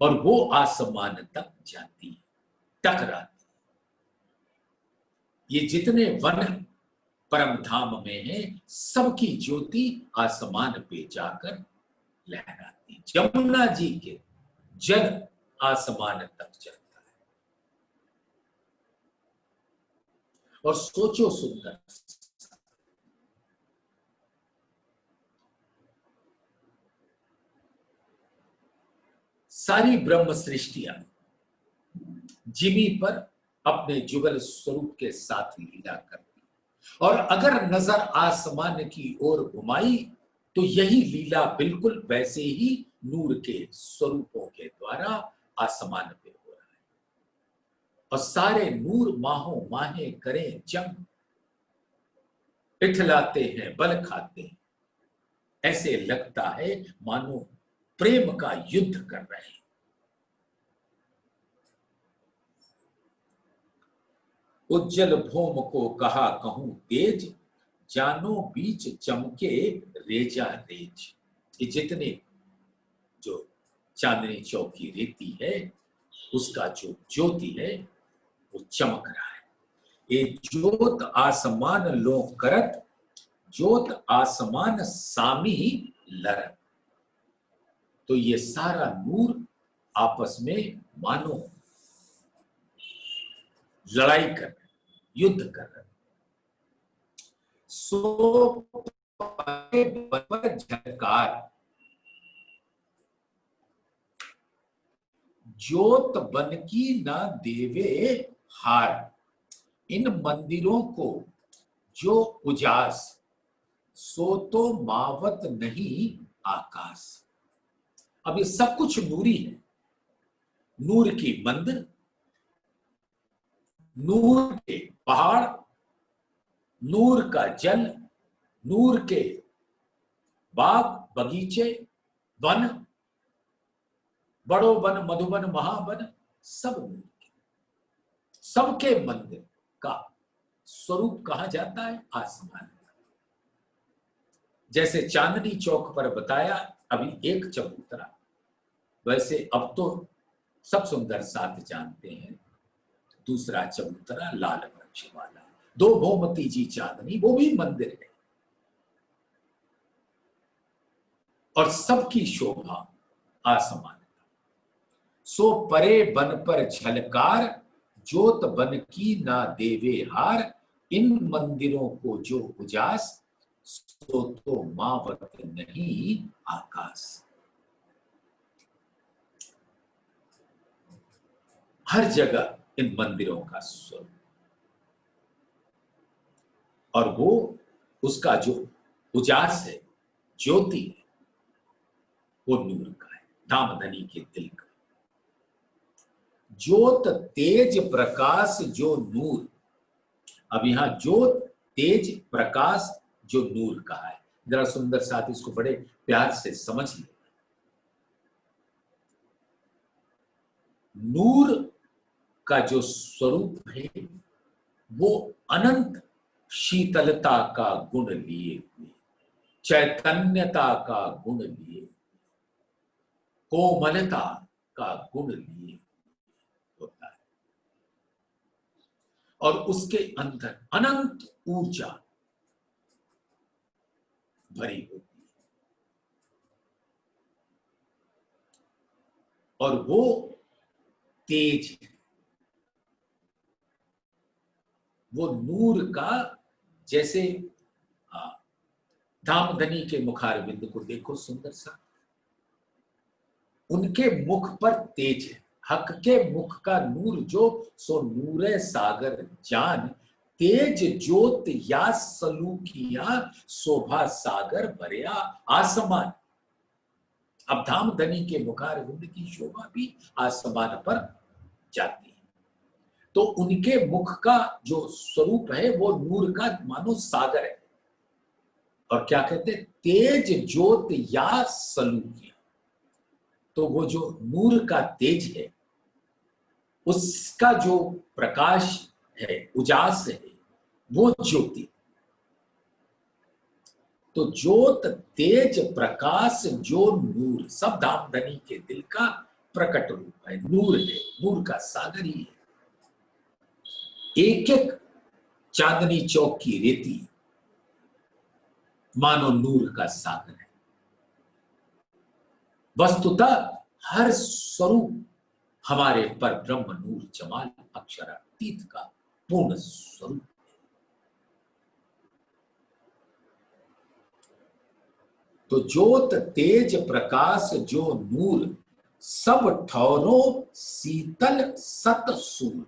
और वो आसमान तक जाती है, टकराती है। ये जितने वन परम धाम में है सबकी ज्योति आसमान पे जाकर लहराती। जमुना जी के जल आसमान तक चलता है। और सोचो सुंदर, सारी ब्रह्म सृष्टियां जिमी पर अपने जुगल स्वरूप के साथ लीला करती, और अगर नजर आसमान की ओर घुमाई तो यही लीला बिल्कुल वैसे ही नूर के स्वरूपों के द्वारा आसमान पे हो रहा है। और सारे नूर माहो माहे करें जंग, इठलाते हैं बल खाते हैं। ऐसे लगता है मानो प्रेम का युद्ध कर रहे हैं। उज्जल भौम को कहा कहूं तेज, जानो बीच चमके रेजा रेज। ये जितने जो चांदनी चौक की रेती है उसका जो ज्योति है वो चमक रहा है। ये ज्योत आसमान लो करत, ज्योत आसमान सामी लरत। तो ये सारा नूर आपस में मानो लड़ाई कर रहे, युद्ध कर रहे। सो झटकार, ज्योत बन की ना देवे हार। इन मंदिरों को जो उजास सो तो मावत नहीं आकाश। अब ये सब कुछ नूरी है। नूर की मंदिर, नूर के पहाड़, नूर का जल, नूर के बाग बगीचे, वन, बड़ो वन, मधुबन, महावन, सब नूर के। सबके मंदिर का स्वरूप कहा जाता है आसमान। जैसे चांदनी चौक पर बताया अभी एक चबूतरा, वैसे अब तो सब सुंदर साथ जानते हैं दूसरा चबूतरा लाल वृक्ष वाला, दो भौमती जी चांदनी, वो भी मंदिर है। और सबकी शोभा आसमान। सो परे बन पर झलकार, जोत बन की ना देवे हार। इन मंदिरों को जो उजास, सो तो मावत नहीं आकाश। हर जगह इन मंदिरों का स्वरूप, और वो उसका जो उजास है, ज्योति है, वो नूर का है, धामधनी के दिल का। ज्योत तेज प्रकाश जो नूर। अब यहां ज्योत तेज प्रकाश जो नूर कहा है, जरा सुंदर साथ इसको बड़े प्यार से समझ ले। नूर का जो स्वरूप है वो अनंत शीतलता का गुण लिए हुए, चैतन्यता का गुण लिए, कोमलता का गुण लिए होता है। और उसके अंदर अनंत ऊर्जा भरी होती है, और वो तेज है। वो नूर का, जैसे धामधनी के मुखारविंद को देखो सुंदर सा, उनके मुख पर तेज है। हक के मुख का नूर जो, सो नूरे सागर जान। तेज ज्योत या सलूकिया, शोभा सागर भरिया आसमान। अब धामधनी के मुखारविंद की शोभा भी आसमान पर जाती है। तो उनके मुख का जो स्वरूप है वो नूर का मानो सागर है। और क्या कहते हैं, तेज ज्योत या सलूकिया। तो वो जो नूर का तेज है, उसका जो प्रकाश है, उजास है, वो ज्योति। तो ज्योत तेज प्रकाश जो नूर, सब धामधनी के दिल का प्रकट रूप है, नूर है, नूर का सागर ही है। एक एक चांदनी चौक की रेती मानो नूर का सागर है। वस्तुतः हर स्वरूप हमारे पर ब्रह्म नूर जमाल अक्षरातीत का पूर्ण स्वरूप है। तो ज्योत तेज प्रकाश जो नूर, सब ठौरों शीतल सत सूर।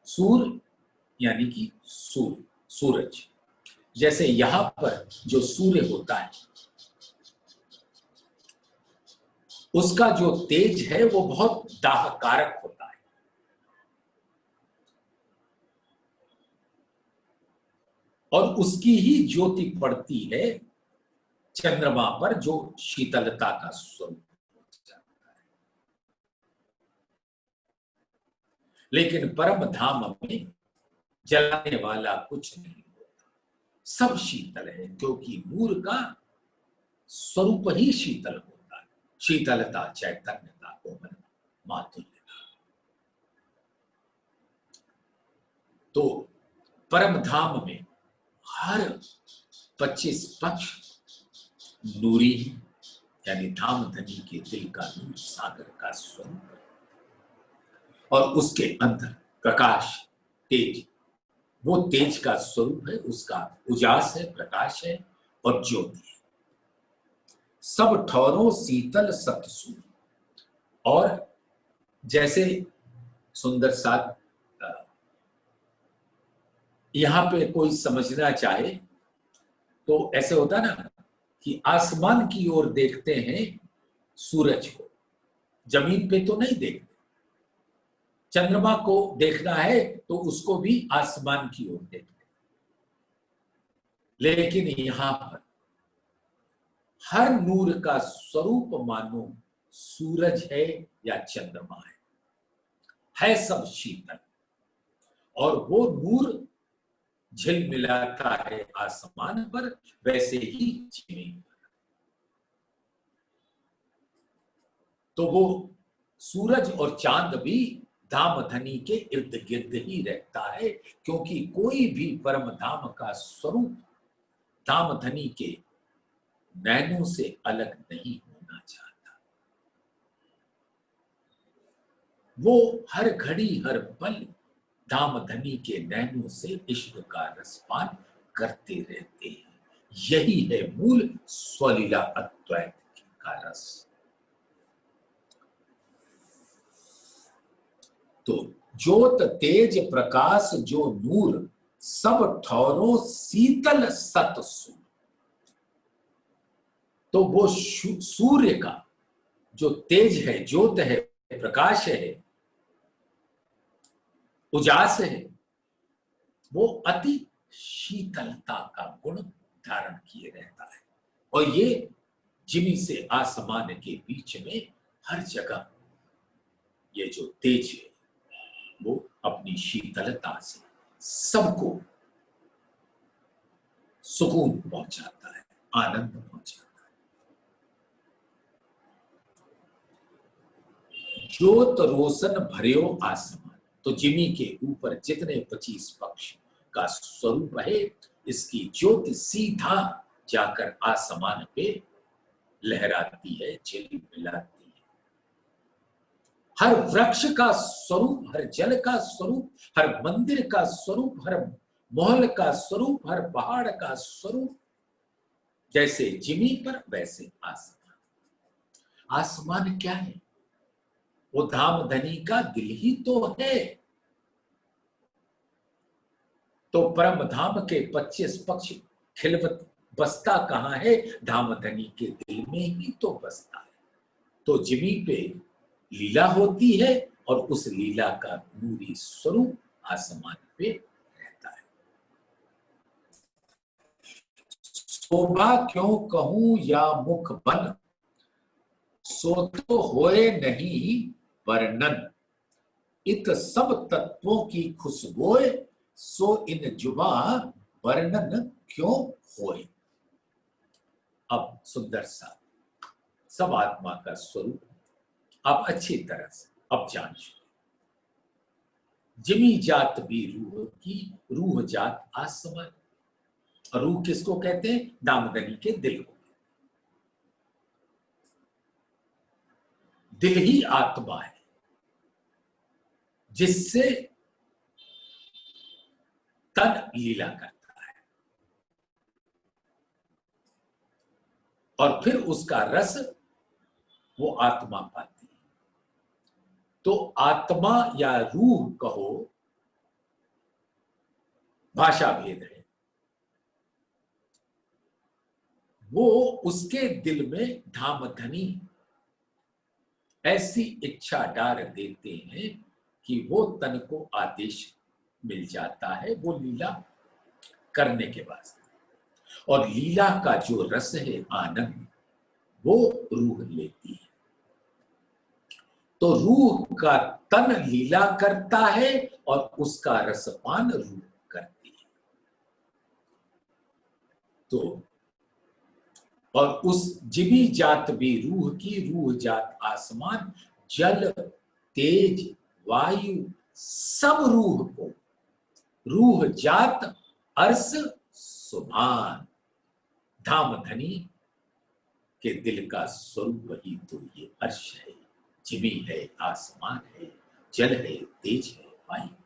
सूर यानी कि सूर्य, सूरज। जैसे यहां पर जो सूर्य होता है, उसका जो तेज है वो बहुत दाहकारक होता है, और उसकी ही ज्योति पड़ती है चंद्रमा पर, जो शीतलता का स्वरूप जाता है। लेकिन परम धाम में जलाने वाला कुछ नहीं होता, सब शीतल है, क्योंकि नूर का स्वरूप ही शीतल होता है। शीतलता, चैतन्यता, कोमलता, माधुर्यता। तो परम धाम में हर 25 पक्ष नूरी है, यानी धामधनी के दिल का नूर सागर का स्वरूप है। और उसके अंदर प्रकाश, तेज, वो तेज का स्वरूप है, उसका उजास है, प्रकाश है और ज्योति है। सब ठौरों शीतल सतसूर। और जैसे सुंदर साथ यहां पे कोई समझना चाहे तो ऐसे होता ना कि आसमान की ओर देखते हैं सूरज को, जमीन पे तो नहीं देखते। चंद्रमा को देखना है तो उसको भी आसमान की ओर देखते। लेकिन यहां पर हर नूर का स्वरूप मानो सूरज है या चंद्रमा है सब शीतल, और वो नूर झिलमिलाता है आसमान पर, वैसे ही जमीन पर। तो वो सूरज और चांद भी धामधनी के इर्द गिर्द ही रहता है, क्योंकि कोई भी परम धाम का स्वरूप धामधनी के नैनों से अलग नहीं होना चाहता। वो हर घड़ी हर पल धामधनी के नैनों से इश्क का रसपान करते रहते हैं। यही है मूल स्वलीला अद्वैत का रस। तो ज्योत तेज प्रकाश जो नूर, सब ठौरों शीतल सत सूर। तो वो सूर्य का जो तेज है, ज्योत है, प्रकाश है, उजास है, वो अति शीतलता का गुण धारण किए रहता है। और ये जिमी से आसमान के बीच में हर जगह ये जो तेज है वो अपनी शीतलता से सबको सुकून पहुंचाता है, आनंद पहुंचाता है। ज्योत रोशन भर्यो आसमान। तो जिमी के ऊपर जितने 25 पक्ष का स्वरूप है, इसकी ज्योत सीधा जाकर आसमान पे लहराती है, झिलमिलाती है। हर वृक्ष का स्वरूप, हर जल का स्वरूप, हर मंदिर का स्वरूप, हर महल का स्वरूप, हर पहाड़ का स्वरूप, जैसे जिमी पर वैसे आसमान। आसमान क्या है? वो धामधनी का दिल ही तो है। तो परम धाम के 25 पक्ष खिलवत बसता कहां है? धामधनी के दिल में ही तो बसता है। तो जिमी पे लीला होती है और उस लीला का नूरी स्वरूप आसमान पे रहता है। शोभा क्यों कहूं या मुख बन, सो तो होए नहीं वर्णन। इत सब तत्वों की खुशबोए, सो इन जुबा वर्णन क्यों होए। अब सुंदर सा सब आत्मा का स्वरूप आप अच्छी तरह से अब जान चुके। जिमी जात भी रूह की, रूह जात आसमान। रूह किसको कहते हैं? दामदनी के दिल को। दिल ही आत्मा है जिससे तन लीला करता है और फिर उसका रस वो आत्मा पाती है। तो आत्मा या रूह कहो, भाषा भेद है। वो उसके दिल में धामधनी ऐसी इच्छा डाल देते हैं कि वो तन को आदेश मिल जाता है वो लीला करने के वास्ते। और लीला का जो रस है, आनंद, वो रूह लेती है। तो रूह का तन लीला करता है और उसका रसपान रूह करती है। तो और उस जिमी जात भी रूह की, रूह जात आसमान, जल, तेज, वायु, सब रूह को, रूह जात अर्श सुभान। धामधनी के दिल का स्वरूप ही तो ये अर्श है, जिमी है, आसमान है, जल है, तेज है, वायु है।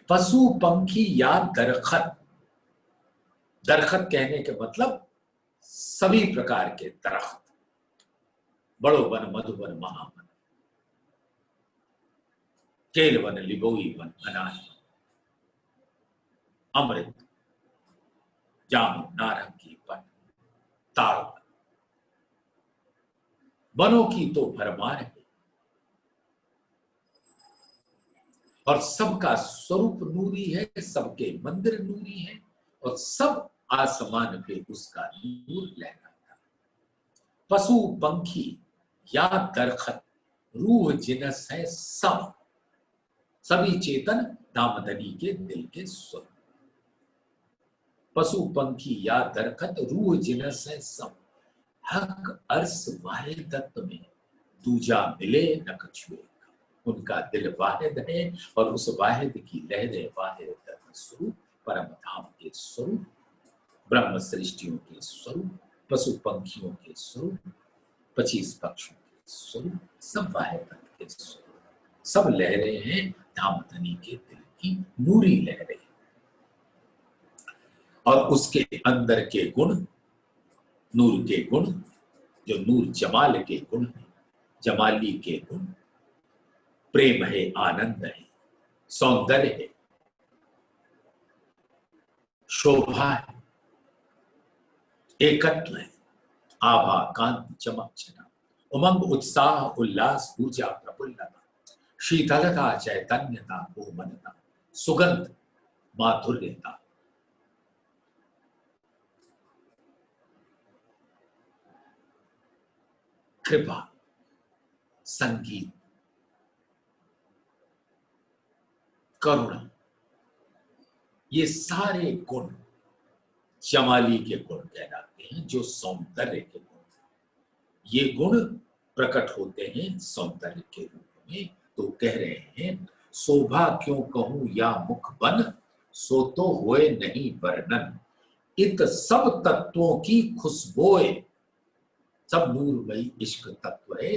पशु पंखी या दरखत, दरखत कहने के मतलब सभी प्रकार के दरख्त, बड़ो वन, मधुवन, महावन, केलवन, लिबोई वन, अनाज, अमृत, जाम नारंगी पन ताड़, वनों की तो भरमार है और सबका स्वरूप नूरी है, सबके मंदिर नूरी है और सब आसमान पे उसका नूर लहराता है। पशु पंखी या दरखत रूह जिनस है सब, सभी चेतन दामदनी के दिल के स्वरूप। पशु पंखी या दरखत रूह जिनस है सब, हक अर्स वाहिद तत्व में दूजा मिले न कछुए। उनका दिल वाहिद है और उस वाहिद की लहरें वाहिद तत्व स्वरूप, परम धाम के स्वरूप, ब्रह्म सृष्टियों के स्वरूप, पशु पंखियों के स्वरूप, 25 पक्षों के स्वरूप, सब वाहिद तत्व के स्वरूप, सब लहरें हैं धामधनी के दिल की नूरी लहरें। और उसके अंदर के गुण, नूर के गुण, जो नूर जमाल के गुण है, जमाली के गुण, प्रेम है, आनंद है, सौंदर्य है, शोभा है, एकत्व है, आभा कांति चमक छटा, उमंग उत्साह उल्लास ऊर्जा प्रफुल्लता, शीतलता चैतन्यता कोमलता, सुगंध माधुर्यता, कृपा, संगीत, करुणा, ये सारे गुण जमाली के गुण कहलाते हैं, जो सौंदर्य के गुण। ये गुण प्रकट होते हैं सौंदर्य के रूप में। तो कह रहे हैं, शोभा क्यों कहूं या मुख बन, सो तो होए नहीं वर्णन। इत सब तत्वों की खुशबोए, सब नूरमयी इश्क तत्व है।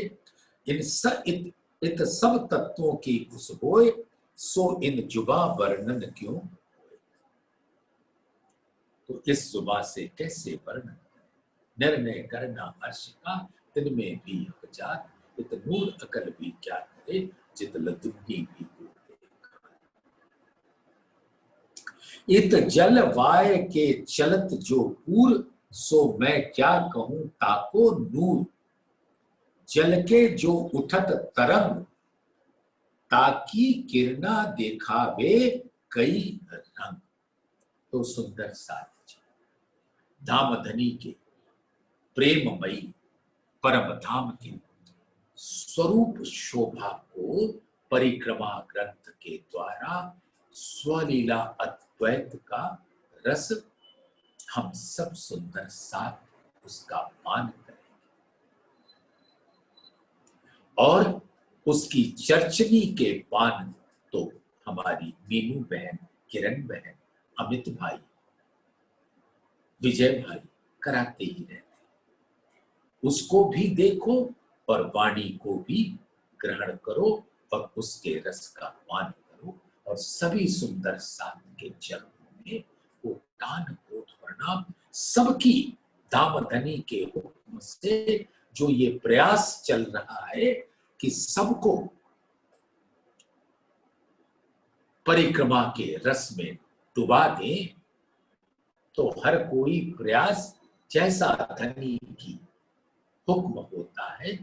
इत सब तत्वों की खुशबोए, सो इन जुबा वर्णन क्यों। तो इस जुबा से कैसे वर्णन, निर्णय करना अर्श का, दिन में भी हजार, इत नूर अकल भी क्या करे, जित लदुन्नी भी इत जल वाय के चलत जो पूर, सो मैं क्या कहूं ताको नूर। जल के जो उठत तरंग, ताकि किरणा देखावे कई रंग। तो सुंदर साथ धामधनी के प्रेममयी परम धाम के स्वरूप शोभा को परिक्रमा ग्रंथ के द्वारा स्वलीला अद्वैत का रस हम सब सुंदर साथ उसका पान करेंगे और उसकी चर्चनी के पान तो हमारी मीनू बहन, किरण बहन, अमित भाई, विजय भाई कराते ही रहते। उसको भी देखो और वाणी को भी ग्रहण करो और उसके रस का पान करो और सभी सुंदर साथ के चरणों में वो दान बोध प्रणाम। सबकी दामधनी के हुक्म से जो ये प्रयास चल रहा है कि सबको परिक्रमा के रस में डुबा दें, तो हर कोई प्रयास जैसा धनी की हुक्म होता है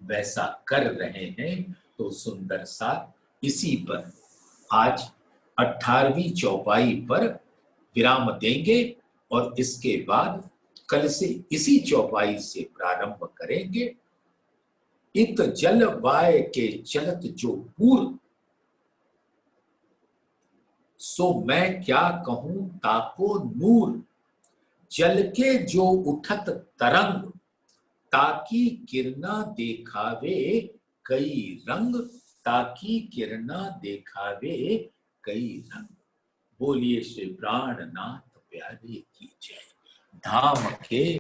वैसा कर रहे हैं। तो सुंदर साथ इसी पर आज 18वीं चौपाई पर विराम देंगे और इसके बाद कल से इसी चौपाई से प्रारंभ करेंगे। इत जल वाय के चलत जो पूर्व, सो मैं क्या कहूं ताको नूर। जल के जो उठत तरंग, ताकि किरणा देखावे कई रंग, ताकि किरणा देखावे कई रंग। बोलिए श्री प्राणनाथ प्यारे की जय। धाम के